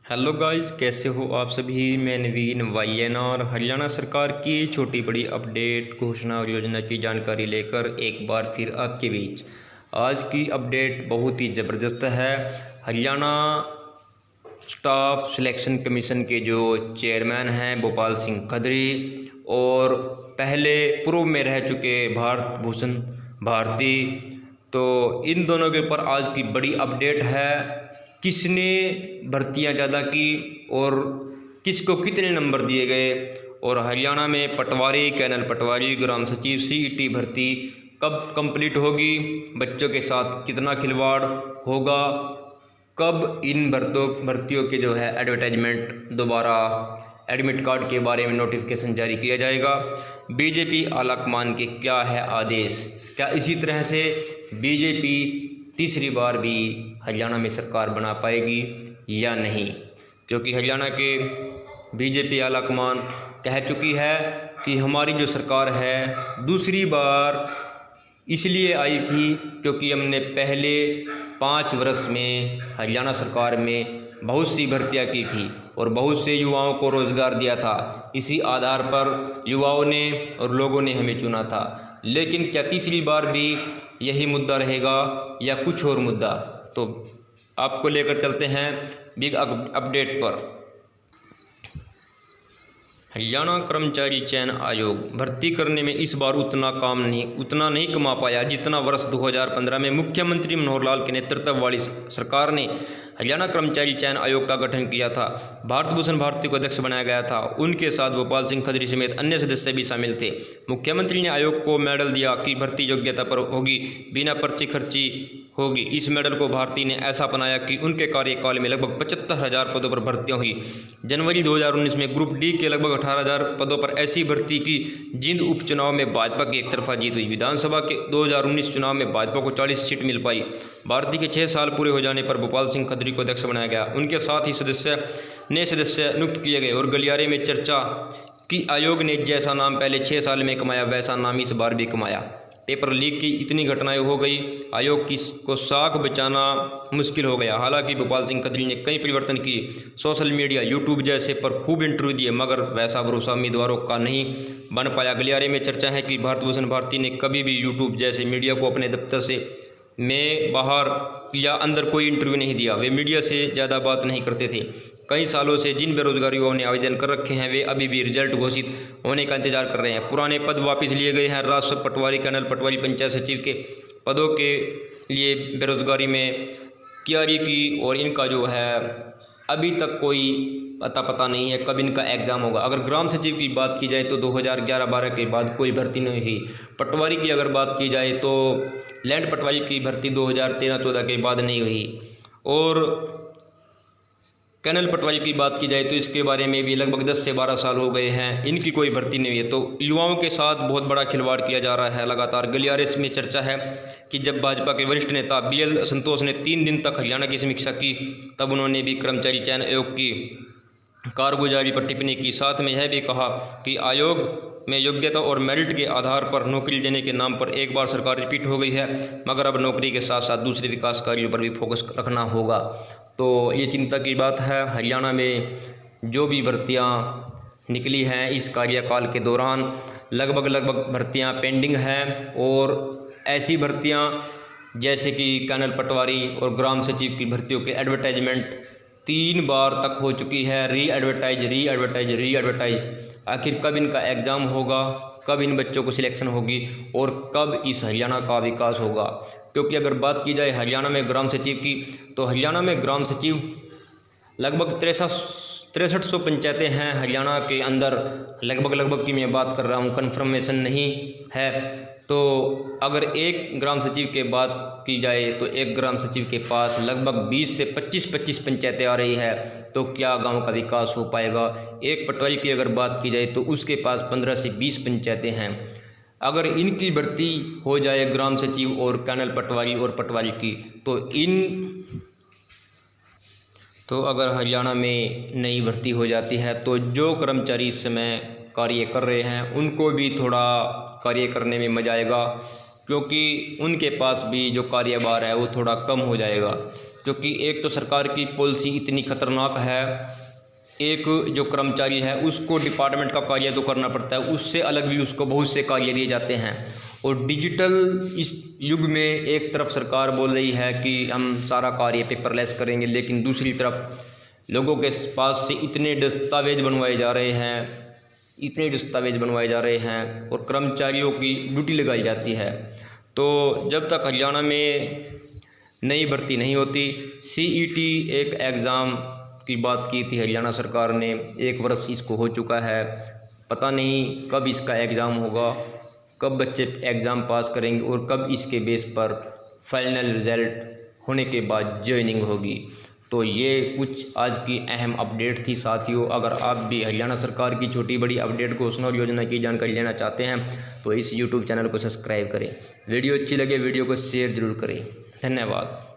Hello guys, कैसे हो आप सभी। मैं नवीन वाईएन और हरियाणा सरकार की छोटी बड़ी अपडेट, घोषणा और योजना की जानकारी लेकर एक बार फिर आपके बीच। आज की अपडेट बहुत ही ज़बरदस्त है। हरियाणा स्टाफ सिलेक्शन कमीशन के जो चेयरमैन हैं भोपाल सिंह खदरी और पहले पूर्व में रह चुके भारत भूषण भारती, तो इन दोनों के ऊपर आज की बड़ी अपडेट है। किसने भर्तियां ज़्यादा की और किसको कितने नंबर दिए गए, और हरियाणा में पटवारी, कैनल पटवारी, ग्राम सचिव, सीईटी भर्ती कब कंप्लीट होगी, बच्चों के साथ कितना खिलवाड़ होगा, कब इन भर्तियों के जो है एडवर्टाइजमेंट दोबारा एडमिट कार्ड के बारे में नोटिफिकेशन जारी किया जाएगा, बीजेपी आलाकमान के क्या है आदेश, क्या इसी तरह से बीजेपी तीसरी बार भी हरियाणा में सरकार बना पाएगी या नहीं। क्योंकि हरियाणा के बीजेपी आलाकमान कह चुकी है कि हमारी जो सरकार है दूसरी बार इसलिए आई थी क्योंकि हमने पहले 5 वर्ष में हरियाणा सरकार में बहुत सी भर्तियां की थी और बहुत से युवाओं को रोज़गार दिया था। इसी आधार पर युवाओं ने और लोगों ने हमें चुना था। लेकिन क्या तीसरी बार भी यही मुद्दा रहेगा या कुछ और मुद्दा, तो आपको लेकर चलते हैं बिग अपडेट पर। हरियाणा कर्मचारी चयन आयोग भर्ती करने में इस बार उतना नहीं कमा पाया जितना वर्ष 2015 में मुख्यमंत्री मनोहर लाल के नेतृत्व वाली सरकार ने हरियाणा कर्मचारी चयन आयोग का गठन किया था। भारत भूषण भारती को अध्यक्ष बनाया गया था। उनके साथ भोपाल सिंह खदरी समेत अन्य सदस्य भी शामिल थे। मुख्यमंत्री ने आयोग को मेडल दिया कि भर्ती योग्यता पर होगी, बिना पर्ची खर्ची होगी। इस मेडल को भारती ने ऐसा अपनाया कि उनके कार्यकाल में लगभग 75,000 पदों पर भर्तियां हुई। जनवरी 2019 में ग्रुप डी के लगभग 18,000 पदों पर ऐसी भर्ती की जिंद उपचुनाव में भाजपा की एक तरफा जीत हुई। विधानसभा के 2019 चुनाव में भाजपा को 40 सीट मिल पाई। भारती के 6 साल पूरे हो जाने पर भोपाल सिंह खदरी को अध्यक्ष बनाया गया। उनके साथ ही नए सदस्य नियुक्त किए गए और गलियारे में चर्चा कि आयोग ने जैसा नाम पहले 6 साल में कमाया वैसा नाम इस बार भी कमाया। पेपर लीक की इतनी घटनाएं हो गई, आयोग को साख बचाना मुश्किल हो गया। हालांकि भोपाल सिंह खदरी ने कई परिवर्तन किए, सोशल मीडिया, यूट्यूब जैसे पर खूब इंटरव्यू दिए, मगर वैसा भरोसा उम्मीदवारों का नहीं बन पाया। गलियारे में चर्चा है कि भारत भूषण भारती ने कभी भी यूट्यूब जैसे मीडिया को अपने दफ्तर से में बाहर या अंदर कोई इंटरव्यू नहीं दिया। वे मीडिया से ज़्यादा बात नहीं करते थे। कई सालों से जिन बेरोजगार युवाओं ने आवेदन कर रखे हैं वे अभी भी रिजल्ट घोषित होने का इंतजार कर रहे हैं। पुराने पद वापस लिए गए हैं। राजस्व पटवारी, कैनल पटवारी, पंचायत सचिव के पदों के लिए बेरोजगारी में तैयारी की और इनका जो है अभी तक कोई पता नहीं है कब इनका एग्ज़ाम होगा। अगर ग्राम सचिव की बात की जाए तो 2011-12 के बाद कोई भर्ती नहीं हुई। पटवारी की अगर बात की जाए तो लैंड पटवारी की भर्ती 2013-14 के बाद नहीं हुई, और कैनल पटवारी की बात की जाए तो इसके बारे में भी लगभग 10 से 12 साल हो गए हैं, इनकी कोई भर्ती नहीं हुई है। तो युवाओं के साथ बहुत बड़ा खिलवाड़ किया जा रहा है लगातार। गलियारे में चर्चा है कि जब भाजपा के वरिष्ठ नेता BL संतोष ने 3 दिन तक हरियाणा की समीक्षा की, तब उन्होंने भी कर्मचारी चयन आयोग की कारगुजारी पर टिप्पणी की। साथ में यह भी कहा कि आयोग में योग्यता और मेरिट के आधार पर नौकरी देने के नाम पर एक बार सरकार रिपीट हो गई है, मगर अब नौकरी के साथ साथ दूसरे विकास कार्यों पर भी फोकस रखना होगा। तो ये चिंता की बात है। हरियाणा में जो भी भर्तियां निकली हैं इस कार्यकाल के दौरान लगभग भर्तियां पेंडिंग हैं, और ऐसी भर्तियां जैसे कि कैनल पटवारी और ग्राम सचिव की भर्तियों के एडवर्टाइजमेंट 3 बार तक हो चुकी है। री एडवर्टाइज। आखिर कब इनका एग्ज़ाम होगा, कब इन बच्चों को सिलेक्शन होगी और कब इस हरियाणा का विकास होगा। क्योंकि अगर बात की जाए हरियाणा में ग्राम सचिव की, तो हरियाणा में ग्राम सचिव लगभग 6300 पंचायतें हैं हरियाणा के अंदर। लगभग की मैं बात कर रहा हूँ, कन्फर्मेशन नहीं है। तो अगर एक ग्राम सचिव के बात की जाए तो एक ग्राम सचिव के पास लगभग 20 से 25 पंचायतें आ रही है, तो क्या गांव का विकास हो पाएगा। एक पटवारी की अगर बात की जाए तो उसके पास 15 से 20 पंचायतें हैं। अगर इनकी भर्ती हो जाए ग्राम सचिव और कैनल पटवारी और पटवारी की, तो अगर हरियाणा में नई भर्ती हो जाती है तो जो कर्मचारी इस समय कार्य कर रहे हैं उनको भी थोड़ा कार्य करने में मज़ा आएगा, क्योंकि उनके पास भी जो कार्यभार है वो थोड़ा कम हो जाएगा। क्योंकि एक तो सरकार की पॉलिसी इतनी खतरनाक है, एक जो कर्मचारी है उसको डिपार्टमेंट का कार्य तो करना पड़ता है, उससे अलग भी उसको बहुत से कार्य दिए जाते हैं। और डिजिटल इस युग में एक तरफ सरकार बोल रही है कि हम सारा कार्य पेपरलेस करेंगे, लेकिन दूसरी तरफ लोगों के पास से इतने दस्तावेज बनवाए जा रहे हैं और कर्मचारियों की ड्यूटी लगाई जाती है। तो जब तक हरियाणा में नई भर्ती नहीं होती, CET एक एग्ज़ाम की बात की थी हरियाणा सरकार ने, 1 वर्ष इसको हो चुका है, पता नहीं कब इसका एग्ज़ाम होगा, कब बच्चे एग्ज़ाम पास करेंगे और कब इसके बेस पर फाइनल रिज़ल्ट होने के बाद जॉइनिंग होगी। तो ये कुछ आज की अहम अपडेट थी साथियों। अगर आप भी हरियाणा सरकार की छोटी बड़ी अपडेट घोषणा और योजना की जानकारी लेना चाहते हैं तो इस YouTube चैनल को सब्सक्राइब करें। वीडियो अच्छी लगे वीडियो को शेयर ज़रूर करें। धन्यवाद।